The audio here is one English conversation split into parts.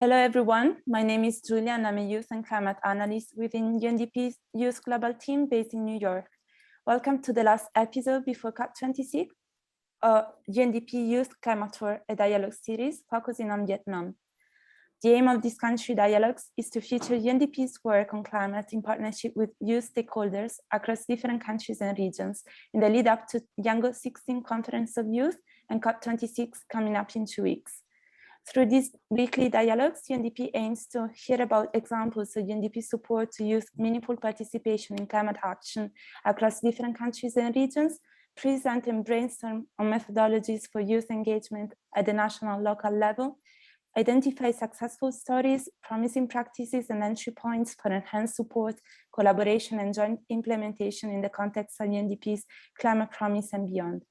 Hello, everyone. My name is Julia, and I'm a youth and climate analyst within UNDP's Youth Global team based in New York. Welcome to the last episode before COP26, UNDP Youth Climate Tour, a dialogue series focusing on Vietnam. The aim of these country dialogues is to feature UNDP's work on climate in partnership with youth stakeholders across different countries and regions in the lead up to Yangon 16 Conference of Youth and COP26 coming up in 2 weeks. Through these weekly dialogues, UNDP aims to hear about examples of UNDP support to youth meaningful participation in climate action across different countries and regions, present and brainstorm on methodologies for youth engagement at the national and local level, identify successful stories, promising practices, and entry points for enhanced support, collaboration, and joint implementation in the context of UNDP's climate promise and beyond.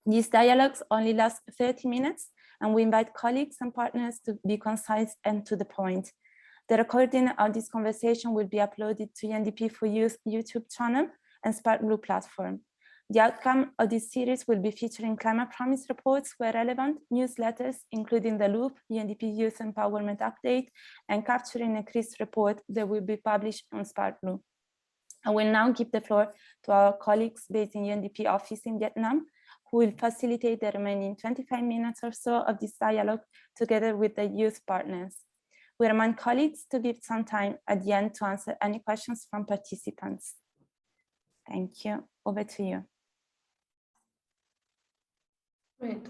These dialogues only last 30 minutes, and we invite colleagues and partners to be concise and to the point. The recording of this conversation will be uploaded to UNDP for Youth YouTube channel and Spark Blue platform. The outcome of this series will be featuring climate promise reports where relevant, newsletters, including the Loop, UNDP Youth Empowerment Update, and Capturing a Crease report that will be published on Spark Blue. I will now give the floor to our colleagues based in UNDP office in Vietnam, who will facilitate the remaining 25 minutes or so of this dialogue together with the youth partners. We remind colleagues to give some time at the end to answer any questions from participants. Thank you. Over to you. Great.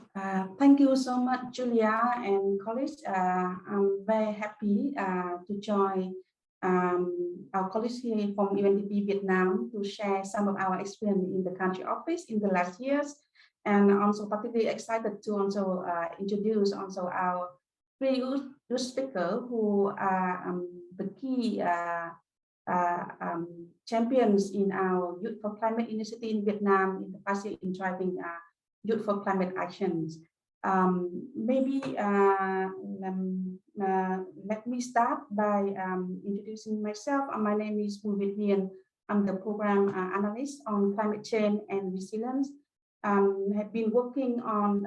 Thank you so much, Julia and colleagues. I'm very happy to join our colleagues here from UNDP Vietnam to share some of our experience in the country office in the last years. And also particularly excited to also introduce also our three youth speakers who are the key champions in our Youth for Climate initiative in Vietnam in the past year in driving Youth for Climate actions. Maybe let me start by introducing myself. My name is Viet. I'm the program analyst on climate change and resilience. Have been working on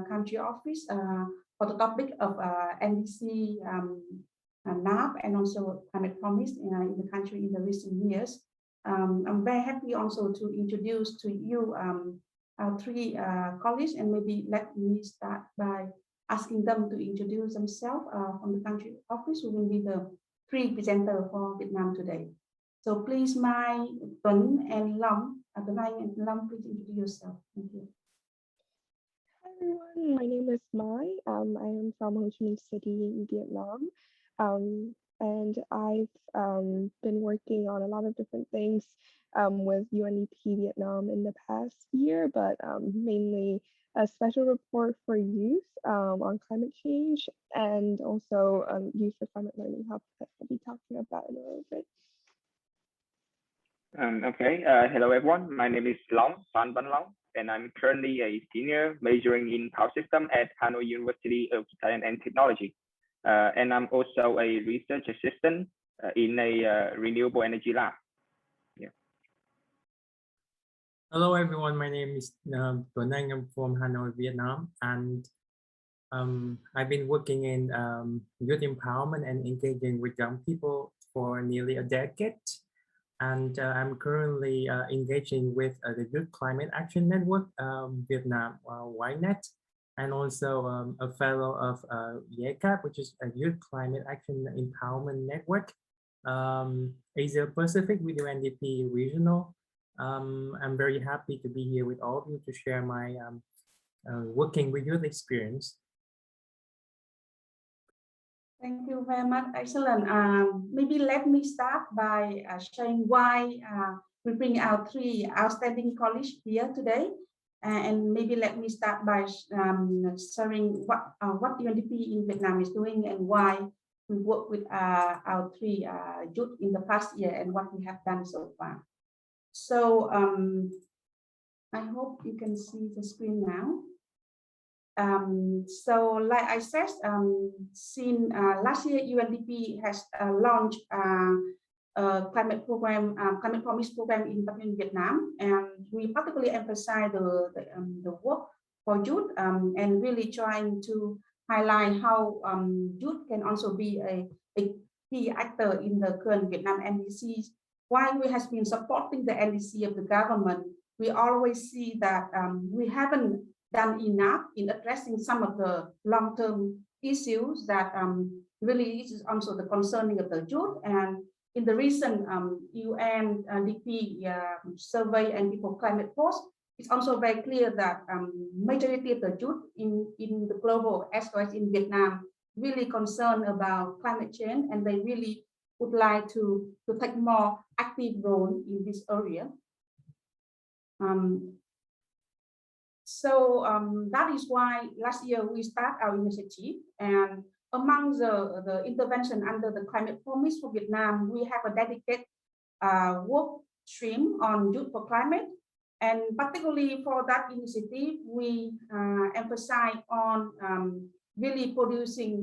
country office for the topic of NDC, NAP, and also climate promise in the country in the recent years. I'm very happy also to introduce to you our three colleagues, and maybe let me start by asking them to introduce themselves from the country office, who will be the three presenters for Vietnam today. So please, Mai, Tuấn, and Long. Tuấn and Long, please introduce yourself. Thank you. Hi everyone, my name is Mai. I am from Ho Chi Minh City in Vietnam, and I've been working on a lot of different things with UNDP Vietnam in the past year, but mainly a special report for youth on climate change, and also youth for climate learning hub that I'll be talking about in a little bit. Okay, hello everyone. My name is Fran Long, and I'm currently a senior majoring in power system at Hanoi University of Science and Technology. And I'm also a research assistant in a renewable energy lab. Yeah. Hello everyone, my name is Tuấn. I'm from Hanoi, Vietnam, and I've been working in youth empowerment and engaging with young people for nearly a decade. And I'm currently engaging with the Youth Climate Action Network, Vietnam YNET, and also a fellow of YECAP, which is a Youth Climate Action Empowerment Network, Asia Pacific with UNDP Regional. I'm very happy to be here with all of you to share my working with youth experience. Thank you very much. Excellent. Maybe let me start by sharing why we bring our three outstanding colleagues here today. And maybe let me start by sharing what UNDP in Vietnam is doing and why we work with our three youth in the past year and what we have done so far. So I hope you can see the screen now. So like I said, since last year, UNDP has launched a climate program, climate promise program in Vietnam, and we particularly emphasize the work for youth and really trying to highlight how youth can also be a key actor in the current Vietnam NDCs. While we have been supporting the NDC of the government, we always see that we haven't done enough in addressing some of the long-term issues that really is also the concerning of the youth. And in the recent UNDP survey and people climate post, it's also very clear that majority of the youth in the global as well as in Vietnam really concerned about climate change, and they really would like to take more active role in this area. That is why last year we start our initiative, and among the intervention under the climate promise for Vietnam, we have a dedicated work stream on youth for climate. And particularly for that initiative, we emphasize on really producing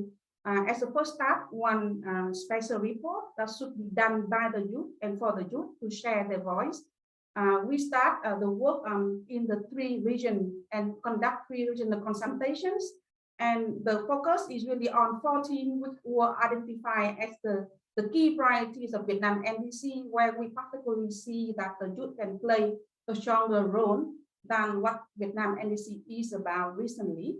as a first step one special report that should be done by the youth and for the youth to share their voice. We start the work in the 3 regions and conduct 3 regional consultations. And the focus is really on 14 which were identified as the key priorities of Vietnam NDC, where we particularly see that the youth can play a stronger role than what Vietnam NDC is about recently.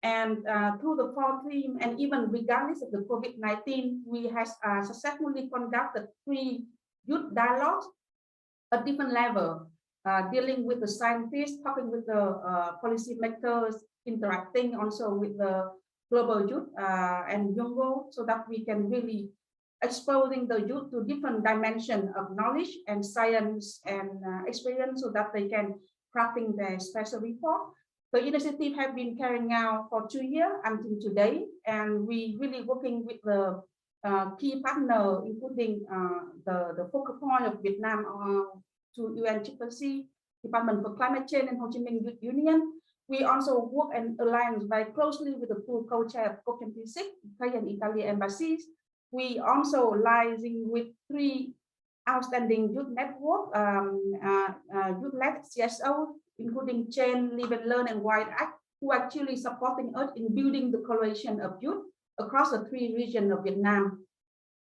And through the 4 themes, and even regardless of the COVID-19, we have successfully conducted 3 youth dialogues at different level, dealing with the scientists, talking with the policymakers, interacting also with the global youth and younger, so that we can really exposing the youth to different dimensions of knowledge and science and experience, so that they can crafting their special report. The initiative have been carrying out for 2 years until today, and we really working with the key partner, including the focal point of Vietnam to UNDP, Department for Climate Change and Ho Chi Minh Youth Union. We also work and align very closely with the two co-chair of COP26, Thai and Italy embassies. We also liaising with 3 outstanding youth network, youth-led CSO, including Chain, Live and Learn, and Wide Act, who are actually supporting us in building the coalition of youth across the 3 regions of Vietnam.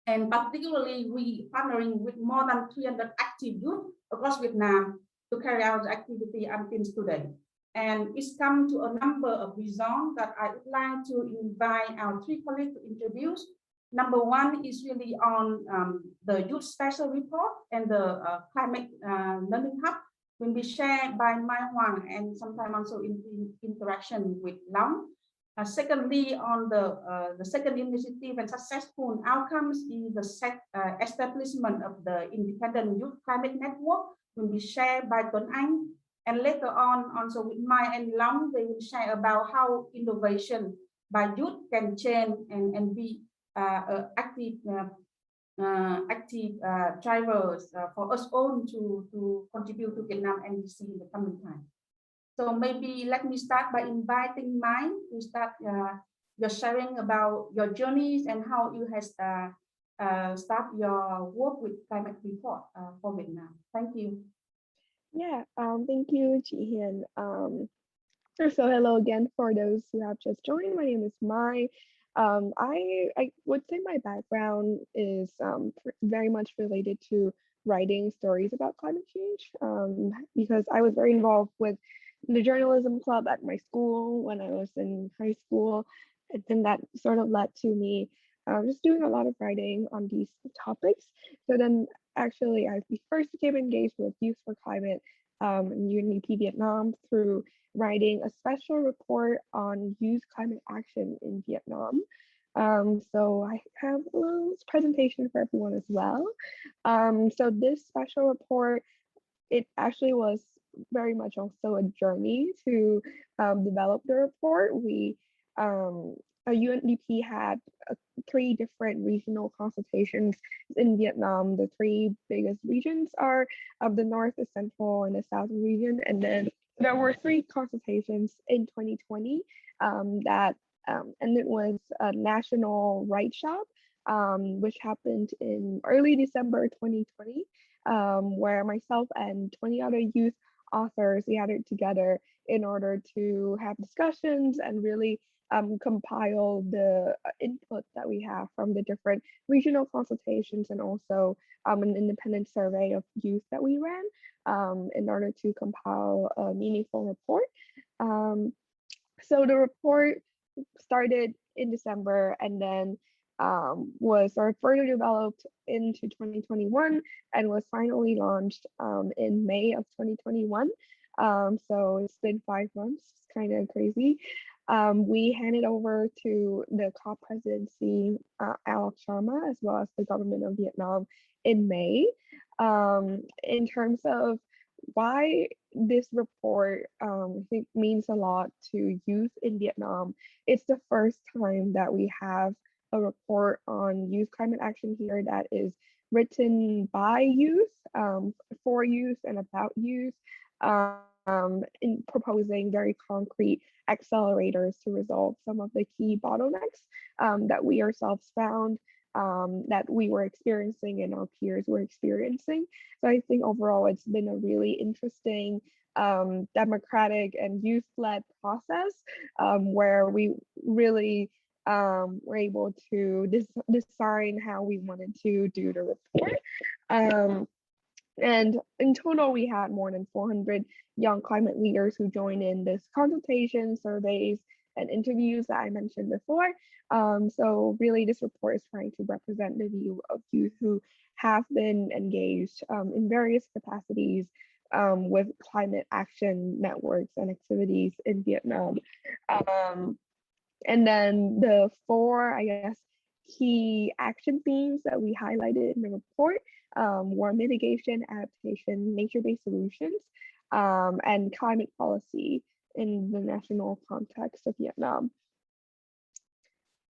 And particularly, we partnering with more than 300 active youth across Vietnam to carry out the activity until today. And it's come to a number of results that I would like to invite our 3 colleagues to introduce. Number 1 is really on the youth special report and the climate learning hub will be shared by Mai Huang and sometimes also in interaction with Long. Secondly, on the second initiative and successful outcomes is the establishment of the independent youth climate network will be shared by Tuấn Anh. And later on, also with Mai and Long, they will share about how innovation by youth can change and be active drivers for us all to contribute to Vietnam NDC in the coming time. So maybe let me start by inviting Mai to start your sharing about your journeys and how you have start your work with climate report for Vietnam. Thank you. Yeah, thank you, Chị Hiền. So hello again for those who have just joined. My name is Mai. I would say my background is very much related to writing stories about climate change because I was very involved with the journalism club at my school when I was in high school. And then that sort of led to me just doing a lot of writing on these topics. So then actually I first became engaged with Youth for Climate in UNDP Vietnam through writing a special report on youth climate action in Vietnam. So I have a little presentation for everyone as well. So this special report, it actually was very much also a journey to develop the report. We UNDP had 3 different regional consultations in Vietnam. The 3 biggest regions are of the North, the Central, and the Southern region. And then there were 3 consultations in 2020 and it was a national write shop, which happened in early December 2020, where myself and 20 other youth authors gathered together in order to have discussions and really compile the input that we have from the different regional consultations and also an independent survey of youth that we ran in order to compile a meaningful report. So the report started in December and then was further developed into 2021 and was finally launched in May of 2021. So it's been 5 months, it's kind of crazy. We handed over to the COP presidency, Alex Sharma, as well as the government of Vietnam in May. In terms of why this report I think means a lot to youth in Vietnam. It's the first time that we have a report on youth climate action here that is written by youth, for youth and about youth, in proposing very concrete accelerators to resolve some of the key bottlenecks that we ourselves found, that we were experiencing and our peers were experiencing. So I think overall it's been a really interesting democratic and youth-led process where we really were able to design how we wanted to do the report. And in total, we had more than 400 young climate leaders who joined in this consultation, surveys, and interviews that I mentioned before. So really this report is trying to represent the view of youth who have been engaged in various capacities with climate action networks and activities in Vietnam. And then the 4, I guess, key action themes that we highlighted in the report were mitigation, adaptation, nature-based solutions, and climate policy in the national context of Vietnam.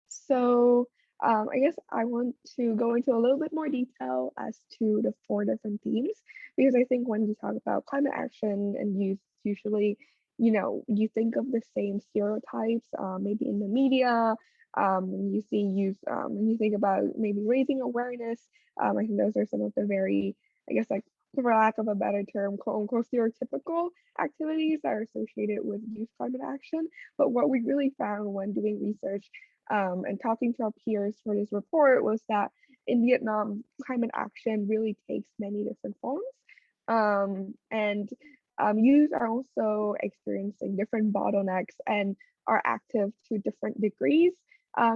So I guess I want to go into a little bit more detail as to the 4 different themes, because I think when you talk about climate action and youth, usually, you know, you think of the same stereotypes, maybe in the media, when you see youth, when you think about maybe raising awareness, I think those are some of the very, I guess, like, for lack of a better term, quote unquote, stereotypical activities that are associated with youth climate action. But what we really found when doing research and talking to our peers for this report was that in Vietnam, climate action really takes many different forms. And youth are also experiencing different bottlenecks and are active to different degrees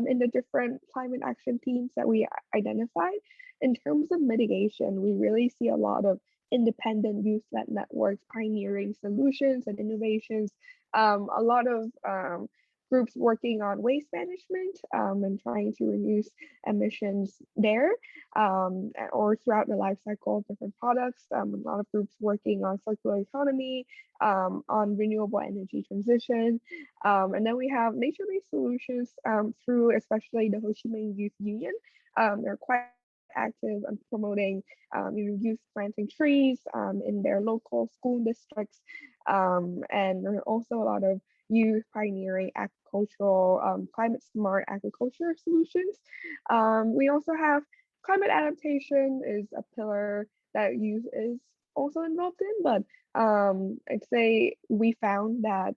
in the different climate action themes that we identified. In terms of mitigation, we really see a lot of independent youth-led networks pioneering solutions and innovations, a lot of groups working on waste management and trying to reduce emissions there, or throughout the life cycle of different products. A lot of groups working on circular economy, on renewable energy transition. And then we have nature-based solutions through especially the Ho Chi Minh Youth Union. They're quite active in promoting youth planting trees in their local school districts. And there are also a lot of youth pioneering agricultural, climate smart agriculture solutions. We also have climate adaptation is a pillar that youth is also involved in, but I'd say we found that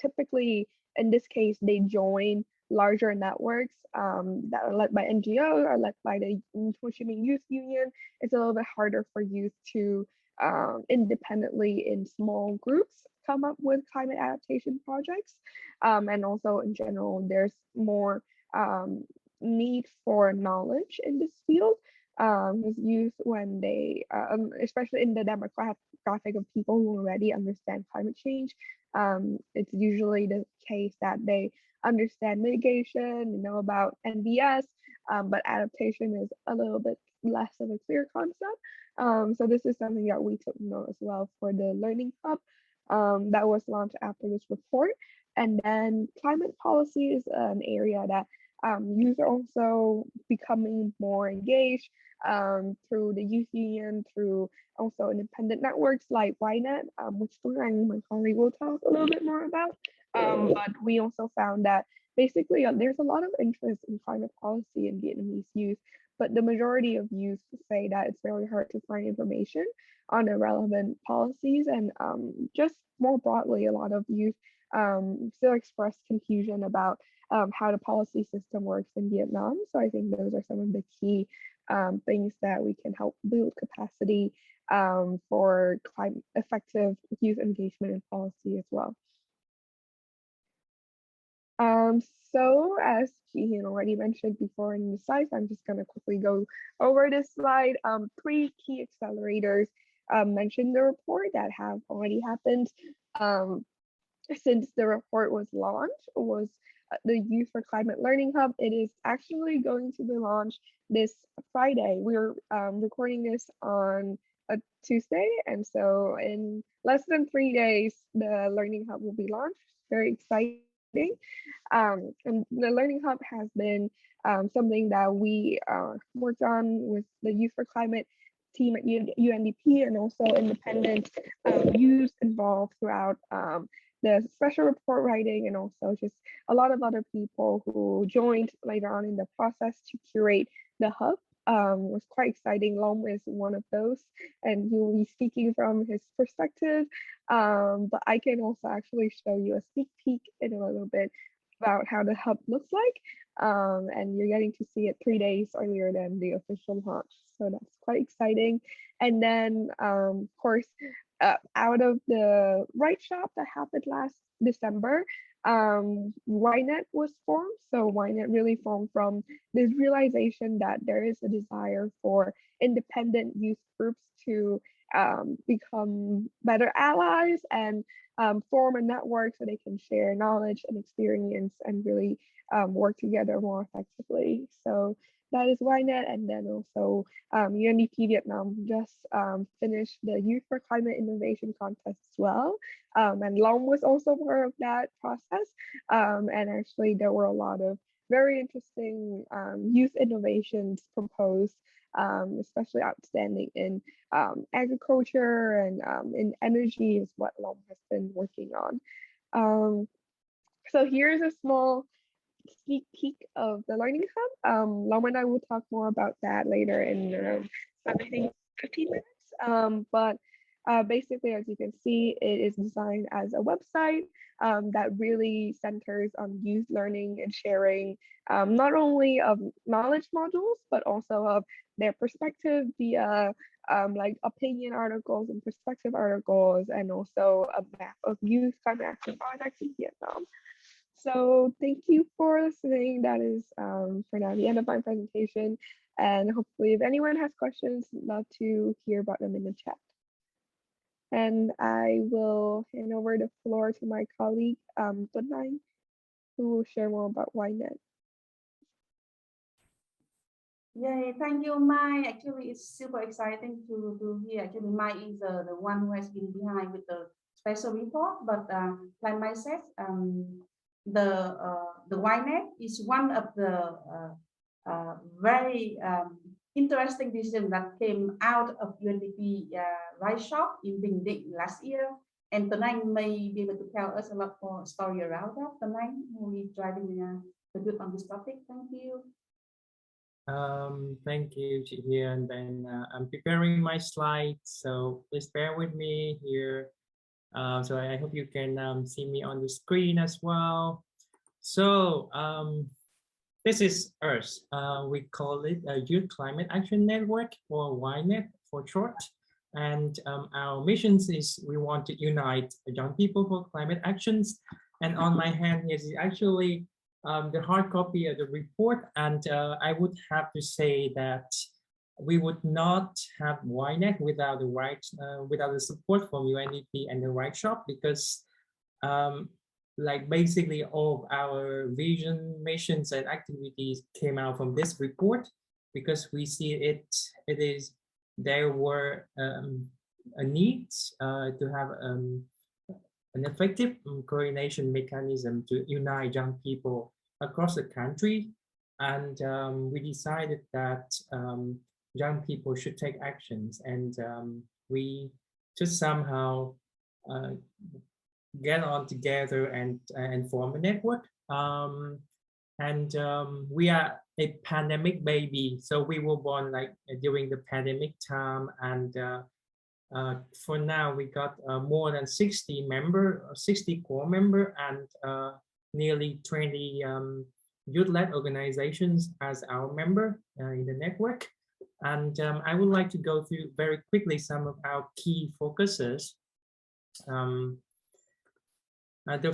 typically in this case, they join larger networks that are led by NGOs or led by the Ho Chi Minh Youth Union. It's a little bit harder for youth to independently in small groups come up with climate adaptation projects. And also in general, there's more need for knowledge in this field. Because youth, when they, especially in the demographic of people who already understand climate change, it's usually the case that they understand mitigation, know about NBS, but adaptation is a little bit less of a clear concept. So this is something that we took note as well for the Learning Hub that was launched after this report. And then climate policy is an area that youth are also becoming more engaged through the youth union, through also independent networks like YNET, which my colleague will talk a little bit more about. But we also found that basically there's a lot of interest in climate policy in Vietnamese youth, but the majority of youth say that it's very hard to find information on the relevant policies. And just more broadly, a lot of youth still express confusion about how the policy system works in Vietnam. So I think those are some of the key things that we can help build capacity for climate effective youth engagement and policy as well. So as Jihyun already mentioned before in the slides, I'm just going to quickly go over this slide. 3 key accelerators mentioned in the report that have already happened since the report was launched was the Youth for Climate Learning Hub. It is actually going to be launched this Friday. We're recording this on a Tuesday, and so in less than 3 days, the Learning Hub will be launched. Very exciting. And the Learning Hub has been something that we worked on with the Youth for Climate team at UNDP and also independent youth involved throughout the special report writing, and also just a lot of other people who joined later on in the process to curate the hub. Was quite exciting. Long is one of those, and he will be speaking from his perspective. But I can also actually show you a sneak peek in a little bit about how the hub looks like. And you're getting to see it 3 days earlier than the official launch. So that's quite exciting. And then, of course, out of the Right Shop that happened last December, YNET was formed. So YNET really formed from this realization that there is a desire for independent youth groups to become better allies and form a network so they can share knowledge and experience and really work together more effectively. So that is YNET. And then also UNDP Vietnam just finished the Youth for Climate Innovation Contest as well. And Long was also part of that process. And actually there were a lot of very interesting youth innovations proposed, especially outstanding in agriculture and in energy is what Long has been working on. So here's a small sneak peek of the Learning Hub. Long and I will talk more about that later in around, I think, 15 minutes. But basically, as you can see, it is designed as a website that really centers on youth learning and sharing, not only of knowledge modules, but also of their perspective via like opinion articles and perspective articles, and also a map of youth climate action projects in Vietnam. So thank you for listening. That is for now the end of my presentation. And hopefully if anyone has questions, I'd love to hear about them in the chat. And I will hand over the floor to my colleague, Tuấn Anh, who will share more about YNET. Yeah, thank you, Mai. Actually, it's super exciting to hear. Actually, Mai is the one who has been behind with the special report. But like Mai said, the YNET is one of the very interesting decisions that came out of UNDP Right Shop in Bình Định last year. And Tuấn Anh may be able to tell us a lot more story around that. Tuấn Anh, who is driving the group on this topic. Thank you. Thank you, Jihyun. And then I'm preparing my slides, so please bear with me here. So I hope you can see me on the screen as well. So this is us. We call it a Youth Climate Action Network, or YNET for short. And our mission is we want to unite young people for climate actions. And on my hand is actually the hard copy of the report. And I would have to say that we would not have YNET without the support from UNDP and the Right Shop, because like basically all of our vision, missions, and activities came out from this report, because we see there were a need to have an effective coordination mechanism to unite young people across the country. And we decided that young people should take actions, and we just somehow get on together and form a network. We are a pandemic baby, so we were born like during the pandemic time, and for now we got more than 60 core member, and nearly 20 youth-led organizations as our member in the network. And I would like to go through very quickly some of our key focuses. The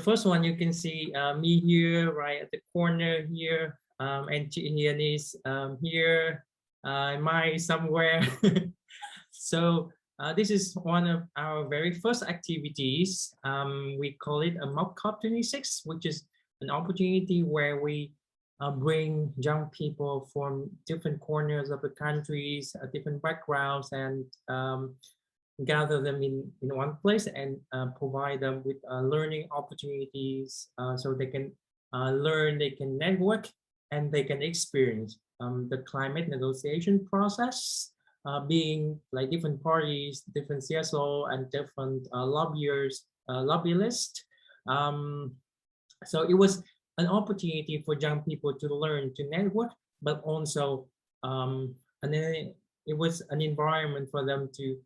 first one, you can see me here, right at the corner here, and Ian is here, Mai somewhere. So this is one of our very first activities. We call it a mock COP26, which is an opportunity where we bring young people from different corners of the countries, different backgrounds, and gather them in one place and provide them with learning opportunities so they can learn, they can network, and they can experience the climate negotiation process, being like different parties, different CSO, and different lobbyists. So it was an opportunity for young people to learn, to network, but also and then it was an environment for them to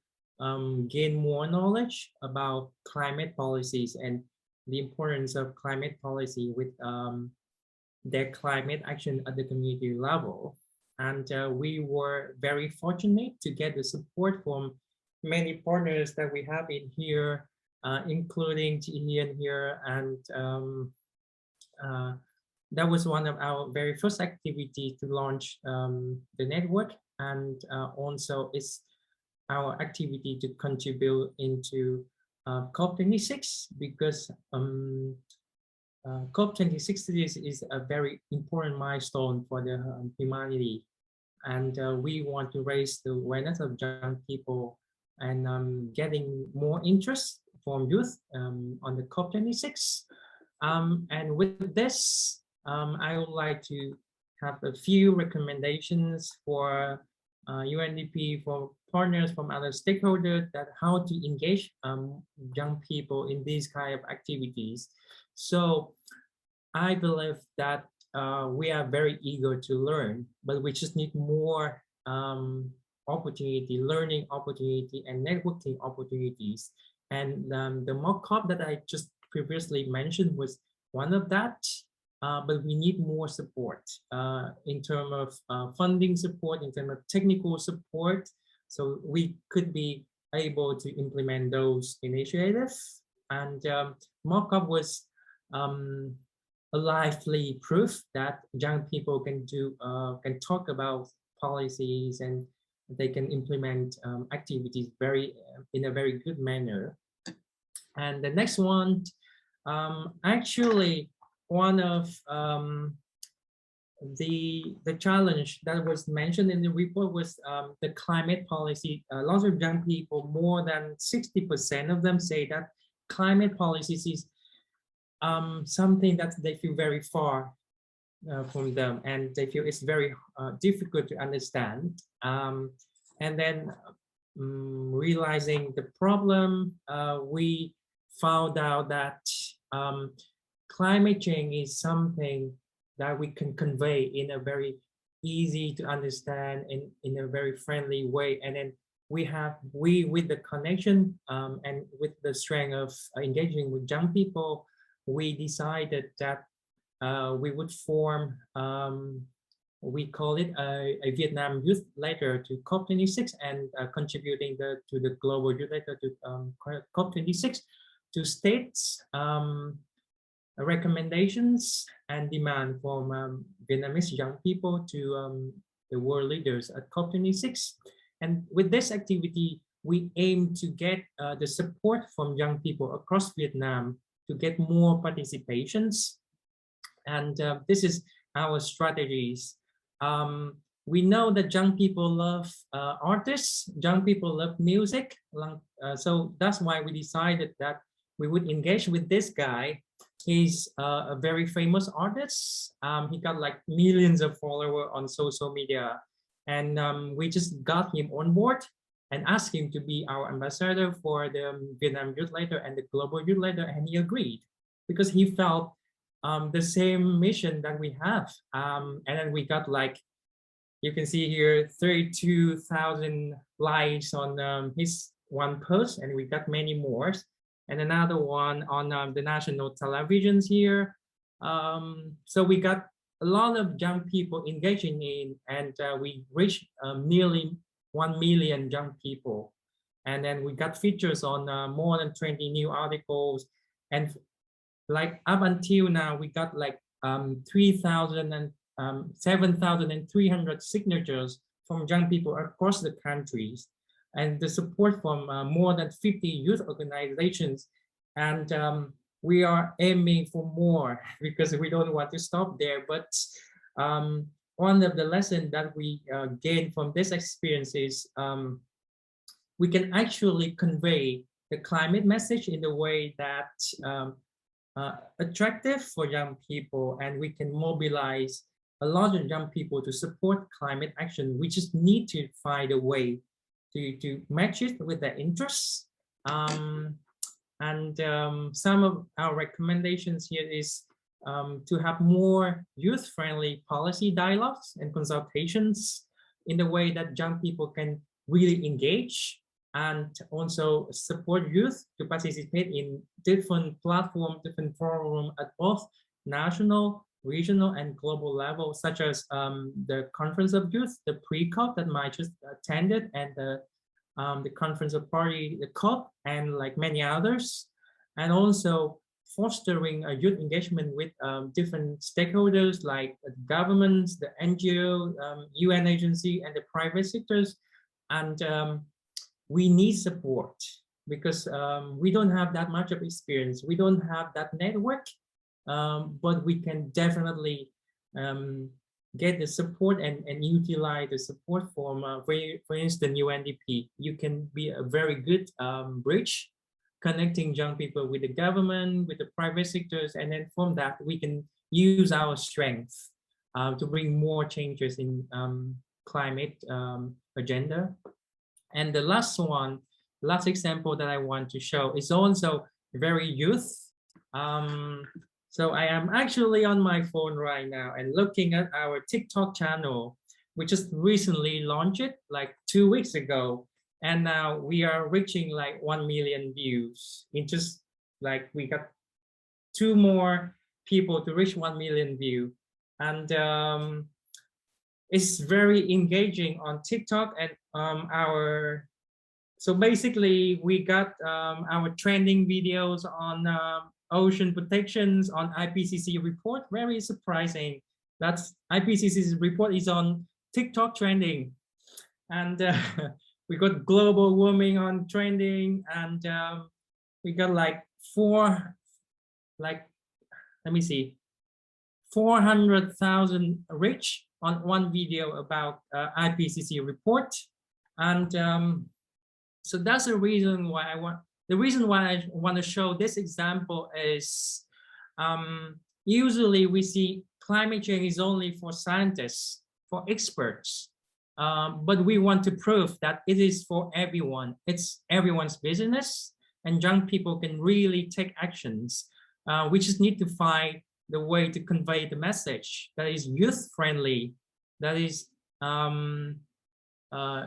gain more knowledge about climate policies and the importance of climate policy with their climate action at the community level. And we were very fortunate to get the support from many partners that we have in here, including Ian here. And that was one of our very first activities to launch the network. And also it's our activity to contribute into COP26, because COP26 is a very important milestone for the humanity, and we want to raise the awareness of young people and getting more interest from youth on the COP26. And with this, I would like to have a few recommendations for UNDP, for partners, from other stakeholders, that how to engage young people in these kind of activities. So I believe that we are very eager to learn, but we just need more opportunity, learning opportunity, and networking opportunities. And the mock-up that I just previously mentioned was one of that. But we need more support in terms of funding support, in terms of technical support, so we could be able to implement those initiatives. And mock-up was a lively proof that young people can talk about policies, and they can implement activities in a very good manner. And the next one, actually, one of the challenge that was mentioned in the report was the climate policy. Lots of young people, more than 60% of them, say that climate policies is something that they feel very far from them, and they feel it's very difficult to understand. And then realizing the problem, we found out that climate change is something that we can convey in a very easy to understand, in a very friendly way. And then we with the connection and with the strength of engaging with young people, we decided that we would form, we call it a Vietnam Youth Letter to COP26, and contributing to the Global Youth Letter to COP26, to states recommendations and demand from Vietnamese young people to the world leaders at COP26. And with this activity, we aim to get the support from young people across Vietnam to get more participations. And this is our strategies. We know that young people love artists, young people love music. So that's why we decided that we would engage with this guy. He's a very famous artist. He got like millions of followers on social media. And we just got him on board and asked him to be our ambassador for the Vietnam Youth Letter and the Global Youth Letter. And he agreed because he felt the same mission that we have. And then we got, like, you can see here, 32,000 likes on his one post, and we got many more. And another one on the national televisions here. So we got a lot of young people engaging in, and we reached nearly 1 million young people. And then we got features on more than 20 new articles. And like up until now, we got like 3,000 and 7,300 signatures from young people across the countries, and the support from more than 50 youth organizations. And we are aiming for more because we don't want to stop there. But one of the lessons that we gain from this experience is we can actually convey the climate message in a way that attractive for young people, and we can mobilize a lot of young people to support climate action. We just need to find a way to match it with their interests. Some of our recommendations here is to have more youth-friendly policy dialogues and consultations in the way that young people can really engage, and also support youth to participate in different platforms, different forums at both national, regional, and global levels, such as the Conference of Youth, the pre-COP that Mai just attended, and the Conference of Party, the COP, and like many others. And also fostering a youth engagement with different stakeholders like governments, the NGO, UN agency, and the private sectors. And we need support because we don't have that much of experience. We don't have that network, but we can definitely get the support and utilize the support from, for instance, UNDP. You can be a very good bridge connecting young people with the government, with the private sectors, and then from that, we can use our strength to bring more changes in climate agenda. And the last example that I want to show is also very youth. So I am actually on my phone right now and looking at our TikTok channel, which just recently launched it like 2 weeks ago. And now we are reaching like 1 million views. In just like we got 2 more people to reach 1 million views. And it's very engaging on TikTok. And so basically we got our trending videos on ocean protections, on IPCC report. Very surprising. That's IPCC's report is on TikTok trending. And we got global warming on trending, and we got like 400,000 reach on one video about IPCC report. And so that's the reason why I want to show this example is usually we see climate change is only for scientists, for experts. But we want to prove that it is for everyone. It's everyone's business, and young people can really take actions. We just need to find the way to convey the message that is youth-friendly, that is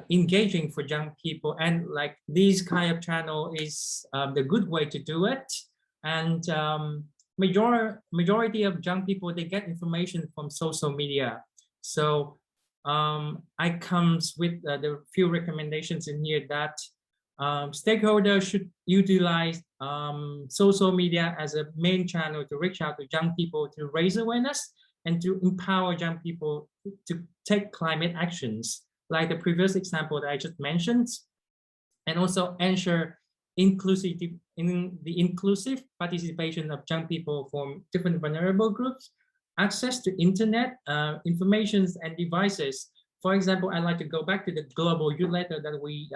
engaging for young people. And like this kind of channel is the good way to do it. And majority of young people, they get information from social media. So I comes with the few recommendations in here that stakeholders should utilize social media as a main channel to reach out to young people, to raise awareness and to empower young people to take climate actions, like the previous example that I just mentioned, and also ensure inclusive participation of young people from different vulnerable groups, access to internet, information and devices. For example, I'd like to go back to the global youth letter that we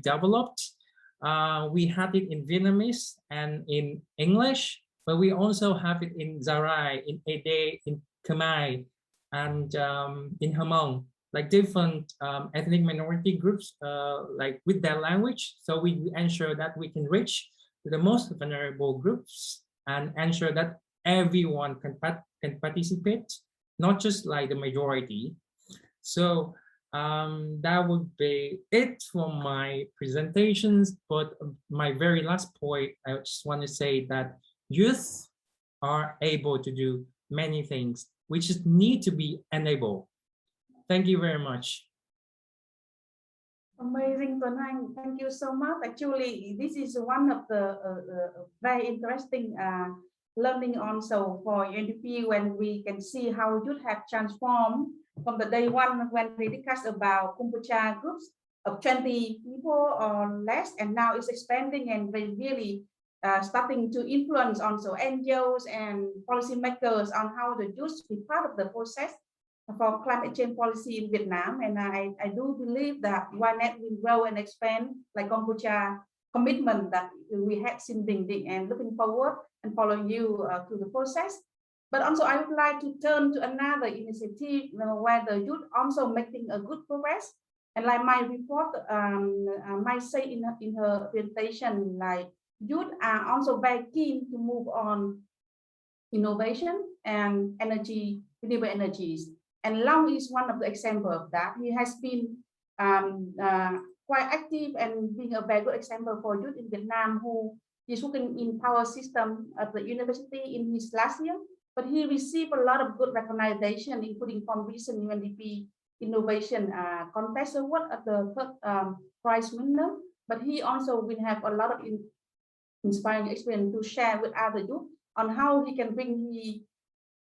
developed. We have it in Vietnamese and in English, but we also have it in Zarai, in Ede, in Khmer, and in Hmong, like different ethnic minority groups, like with their language. So we ensure that we can reach the most vulnerable groups and ensure that everyone can participate, not just like the majority. So that would be it from my presentations. But my very last point, I just want to say that youth are able to do many things. We just need to be enabled. Thank you very much. Amazing, Tuấn Anh. Thank you so much. Actually, this is one of the very interesting learning also for UNDP when we can see how youth have transformed from the day one when we discussed about Kombucha groups of 20 people or less, and now it's expanding and really starting to influence also NGOs and policymakers on how the youth be part of the process for climate change policy in Vietnam. And I do believe that YNET will grow and expand like Kombucha commitment that we had since beginning, and looking forward and following you through the process. But also I would like to turn to another initiative where the youth also making a good progress. And like my report might say in her presentation, like youth are also very keen to move on innovation and energy, renewable energies. And Long is one of the examples of that. He has been quite active and being a very good example for youth in Vietnam who is working in power system at the university in his last year. But he received a lot of good recognition, including from recent UNDP innovation contest award at the third prize winner. But he also will have a lot of inspiring experience to share with other youth on how he can bring the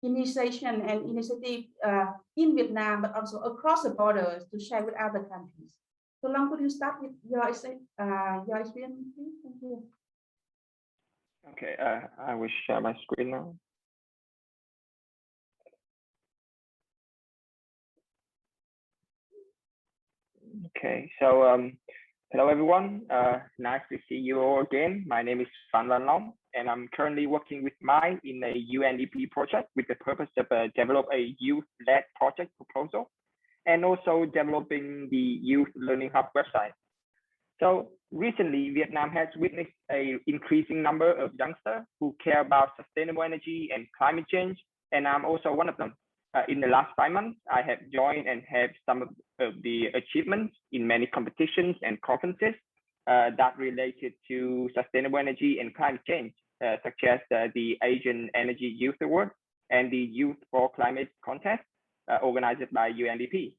initiation and initiative in Vietnam, but also across the borders to share with other countries. So Long, could you start with your experience, please? Thank you. Okay, I will share my screen now. Okay, so hello everyone. Nice to see you all again. My name is Fran Long, and I'm currently working with Mai in a UNDP project with the purpose of develop a youth-led project proposal and also developing the Youth Learning Hub website. So recently, Vietnam has witnessed an increasing number of youngsters who care about sustainable energy and climate change, and I'm also one of them. In the last 5 months, I have joined and have some of the achievements in many competitions and conferences that related to sustainable energy and climate change, such as the Asian Energy Youth Award and the Youth for Climate contest organized by UNDP.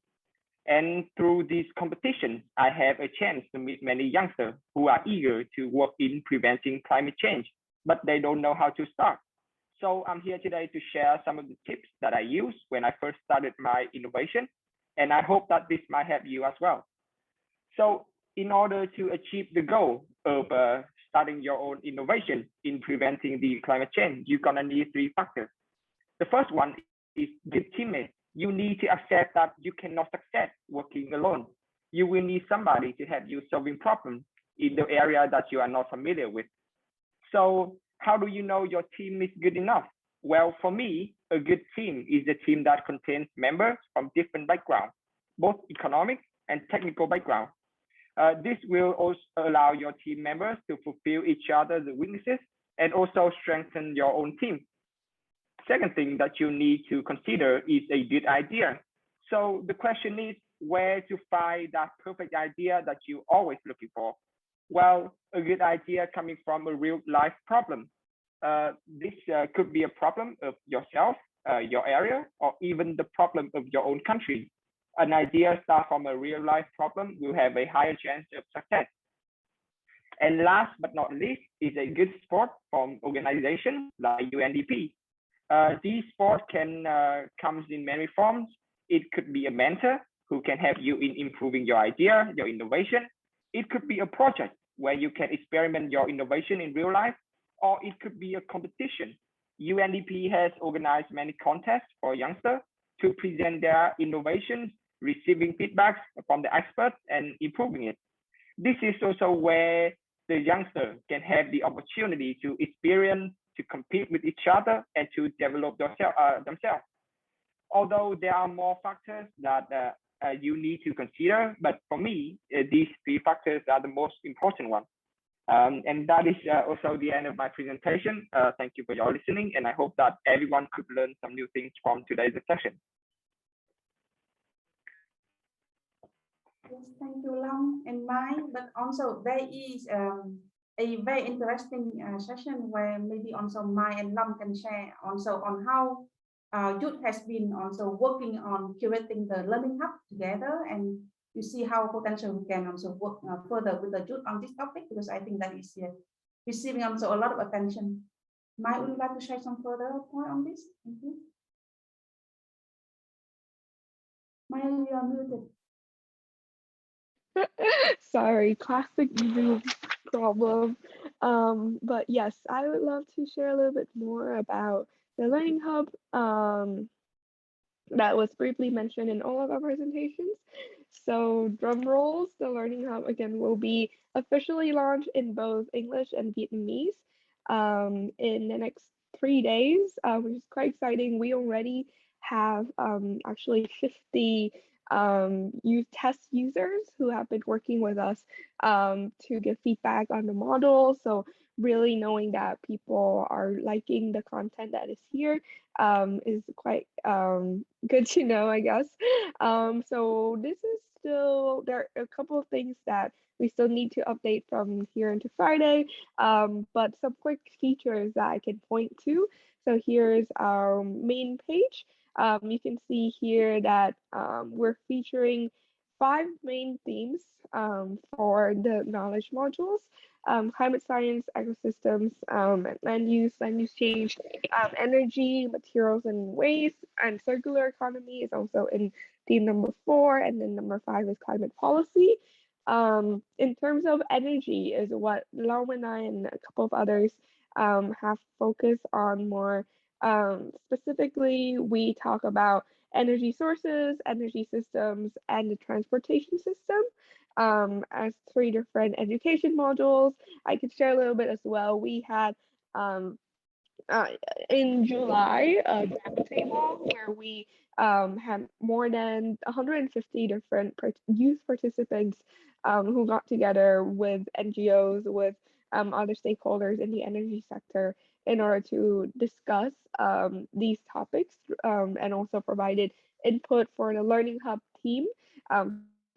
And through these competitions, I have a chance to meet many youngsters who are eager to work in preventing climate change, but they don't know how to start. So I'm here today to share some of the tips that I used when I first started my innovation, and I hope that this might help you as well. So in order to achieve the goal of starting your own innovation in preventing the climate change, you're gonna need 3 factors. The first one is good teammates. You need to accept that you cannot succeed working alone. You will need somebody to help you solving problems in the area that you are not familiar with. So how do you know your team is good enough? Well, for me, a good team is a team that contains members from different backgrounds, both economic and technical backgrounds. This will also allow your team members to fulfill each other's weaknesses and also strengthen your own team. Second thing that you need to consider is a good idea. So the question is where to find that perfect idea that you're always looking for. Well, a good idea coming from a real life problem. This could be a problem of yourself, your area, or even the problem of your own country. An idea start from a real life problem will have a higher chance of success. And last but not least is a good support from organizations like UNDP. These support can comes in many forms. It could be a mentor who can help you in improving your idea, your innovation. It could be a project where you can experiment your innovation in real life, or it could be a competition. UNDP has organized many contests for youngsters to present their innovations, receiving feedbacks from the experts and improving it. This is also where the youngster can have the opportunity to experience, to compete with each other, and to develop themselves. Although there are more factors that you need to consider, but for me, these 3 factors are the most important ones. And that is also the end of my presentation. Thank you for your listening, and I hope that everyone could learn some new things from today's session. Yes, thank you, Long and Mai. But also there is a very interesting session where maybe also Mai and Lam can share also on how youth has been also working on curating the learning hub together, and you see how potential we can also work further with the youth on this topic, because I think that is receiving also a lot of attention. Mai, would you like to share some further point on this? Thank you. Mai, you are muted. Sorry, classic Zoom problem. But yes, I would love to share a little bit more about the Learning Hub that was briefly mentioned in all of our presentations. So drum rolls, the Learning Hub again will be officially launched in both English and Vietnamese in the next 3 days, which is quite exciting. We already have actually 50 test users who have been working with us to give feedback on the model. So really knowing that people are liking the content that is here is quite good to know, I guess. So this is still, there are a couple of things that we still need to update from here into Friday, but some quick features that I can point to. So here's our main page. You can see here that we're featuring 5 main themes for the knowledge modules: climate science, ecosystems, land use change, energy, materials and waste, and circular economy is also in theme number 4, and then number 5 is climate policy. In terms of energy is what Lau and I and a couple of others have focused on more. Specifically, we talk about energy sources, energy systems, and the transportation system as 3 different education modules. I could share a little bit as well. We had um, uh, in July a roundtable where we had more than 150 different youth participants who got together with NGOs, with other stakeholders in the energy sector in order to discuss these topics and also provided input for the Learning Hub team.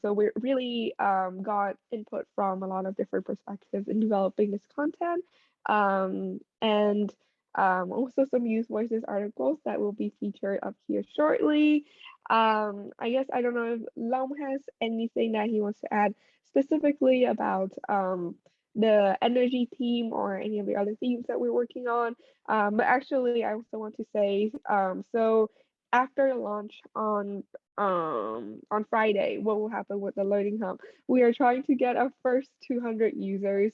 So we really got input from a lot of different perspectives in developing this content. And also some youth voices articles that will be featured up here shortly. I guess I don't know if Lam has anything that he wants to add specifically about the energy theme or any of the other themes that we're working on. But actually, I also want to say, so after launch on Friday, what will happen with the Learning Hub? We are trying to get our first 200 users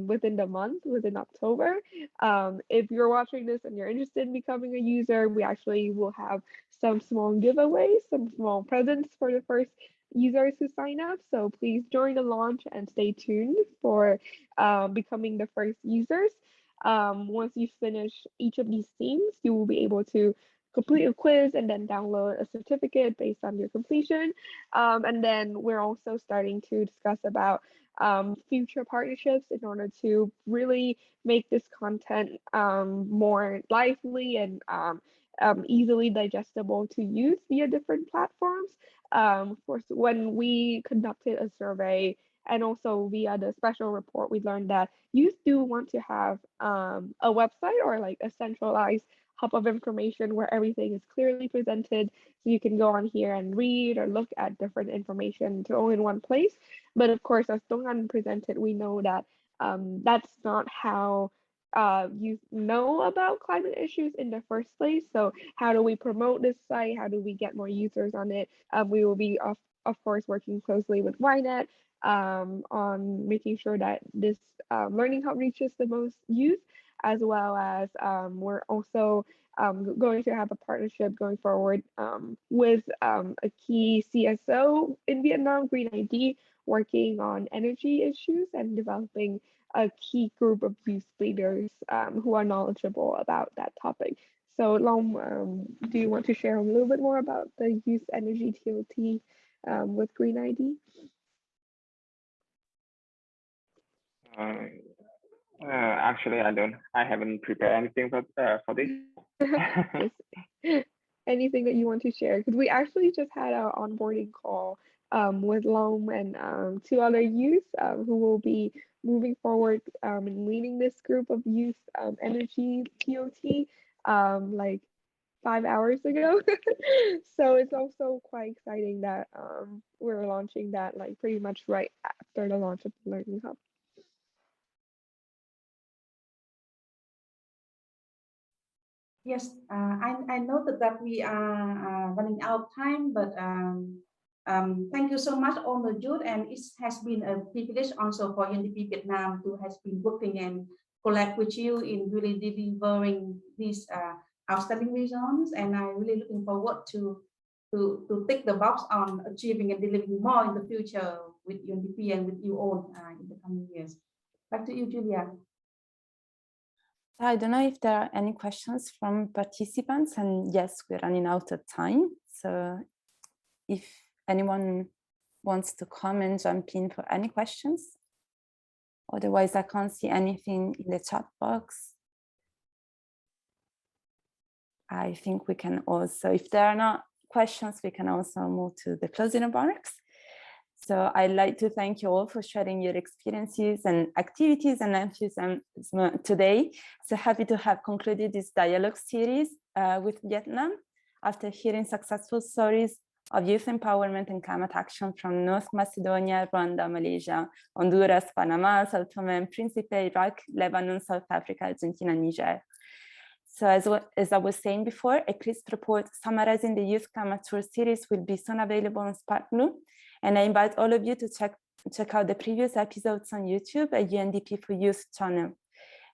within the month, within October. If you're watching this and you're interested in becoming a user, we actually will have some small giveaways, some small presents for the first users who sign up. So please join the launch and stay tuned for becoming the first users. Once you finish each of these themes, you will be able to complete a quiz and then download a certificate based on your completion. And then we're also starting to discuss about future partnerships in order to really make this content more lively and easily digestible to use via different platforms. Of course, when we conducted a survey and also via the special report, we learned that youth do want to have a website or like a centralized hub of information where everything is clearly presented, so you can go on here and read or look at different information to all in one place. But of course, as Donghan presented, we know that that's not how you know about climate issues in the first place. So how do we promote this site? How do we get more users on it? We will be of course working closely with YNET on making sure that this learning hub reaches the most youth, as well as we're also going to have a partnership going forward with a key CSO in Vietnam, Green ID, working on energy issues and developing a key group of youth leaders who are knowledgeable about that topic. So Long, do you want to share a little bit more about the youth energy TOT with Green ID? Actually, I don't. I haven't prepared anything for this. anything that you want to share, because we actually just had our onboarding call with Lom and 2 other youth who will be moving forward and leading this group of youth energy POT like 5 hours ago. So it's also quite exciting that we're launching that like pretty much right after the launch of the Learning Hub. Yes, I noted that we are running out of time, but thank you so much, all the youth, and it has been a privilege also for UNDP Vietnam to has been working and collab with you in really delivering these outstanding results, and I'm really looking forward to tick the box on achieving and delivering more in the future with UNDP and with you all in the coming years. Back to you, Julia. I don't know if there are any questions from participants, and yes, we're running out of time. So if anyone wants to comment, jump in for any questions. Otherwise, I can't see anything in the chat box. I think we can also, if there are not questions, we can also move to the closing remarks. So I'd like to thank you all for sharing your experiences and activities and enthusiasm today. So happy to have concluded this dialogue series with Vietnam after hearing successful stories of youth empowerment and climate action from North Macedonia, Rwanda, Malaysia, Honduras, Panama, Sao Tome and Principe, Iraq, Lebanon, South Africa, Argentina, Niger. So as I was saying before, a crisp report summarizing the Youth Climate Tour series will be soon available on Spark Blue. And I invite all of you to check out the previous episodes on YouTube at UNDP for Youth channel.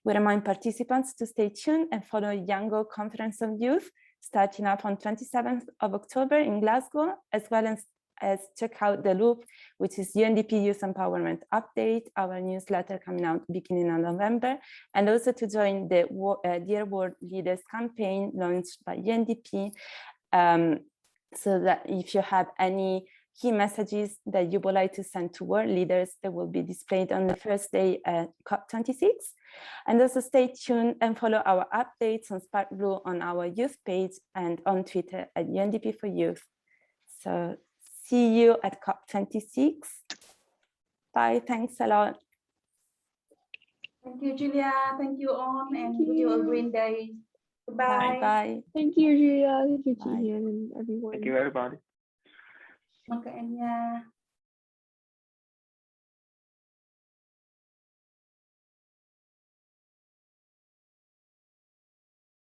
We remind participants to stay tuned and follow Yango Conference of Youth starting up on 27th of October in Glasgow, as well as check out The Loop, which is UNDP Youth Empowerment Update, our newsletter coming out beginning of November, and also to join the Dear World Leaders campaign launched by UNDP, so that if you have any key messages that you would like to send to world leaders, they will be displayed on the first day at COP26. And also stay tuned and follow our updates on Spark Blue on our youth page and on Twitter at UNDP for Youth. So see you at COP26. Bye, thanks a lot. Thank you, Julia. Thank you all, and Thank wish you a you. great day. Goodbye. Bye. Thank you, Julia. Thank you, Bye. Jihyun, and everyone. Thank you, everybody. Cảm ơn các em nha.